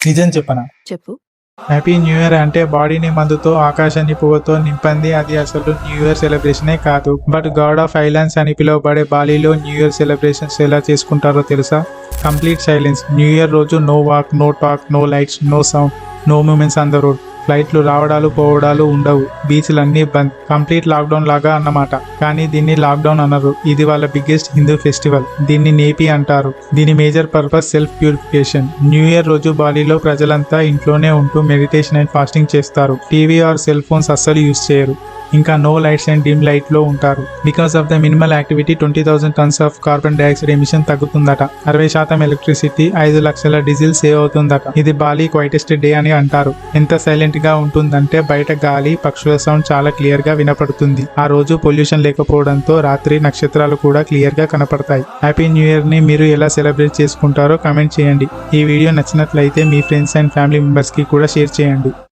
నిజం చెప్పనా? చెప్పు. హ్యాపీ న్యూ ఇయర్ అంటే బాడీని మందుతో ఆకాశాన్ని పువ్వుతో నింపంది. అది అసలు న్యూ ఇయర్ సెలబ్రేషనే కాదు. బట్ గాడ్ ఆఫ్ ఐలాండ్స్ అని పిలువబడే బాలీలో న్యూ ఇయర్ సెలబ్రేషన్స్ ఎలా చేసుకుంటారో తెలుసా? Complete silence. న్యూ ఇయర్ రోజు no walk, no talk, no lights, no sound, no movements on the road. ఫ్లైట్లు రావడాలు పోవడాలు ఉండవు. బీచ్లన్నీ బంద్. కంప్లీట్ లాక్డౌన్ లాగా అన్నమాట. కానీ దీన్ని లాక్డౌన్ అనరు. ఇది వాళ్ళ బిగ్గెస్ట్ హిందూ ఫెస్టివల్. దీన్ని నేపీ అంటారు. దీని major purpose self purification. New year రోజు బాలీలో ప్రజలంతా ఇంట్లోనే ఉంటూ మెడిటేషన్ అండ్ ఫాస్టింగ్ చేస్తారు. టీవీ ఆర్ సెల్ ఫోన్స్ అస్సలు యూజ్ చేయరు. ఇంకా no lights and dim light లో ఉంటారు. Because of the minimal activity 20,000 tons of carbon dioxide emission తగ్గుతుందట. 60% ఎలక్ట్రిసిటీ, 5 లక్షల డీజిల్ సేవ్ అవుతుందట. ఇది బాలీ క్వైటెస్ట్ డే అని అంటారు. ఎంత సైలెంట్ గా ఉంటుందంటే బయట గాలి, పక్షుల సౌండ్ చాలా క్లియర్ గా వినపడుతుంది. ఆ రోజు పొల్యూషన్ లేకపోవడంతో రాత్రి నక్షత్రాలు కూడా క్లియర్ గా కనపడతాయి. హ్యాపీ న్యూ ఇయర్ ని మీరు ఎలా సెలబ్రేట్ చేసుకుంటారో కామెంట్ చేయండి. ఈ వీడియో నచ్చినట్లయితే మీ ఫ్రెండ్స్ అండ్ ఫ్యామిలీ మెంబర్స్ కి కూడా షేర్ చేయండి.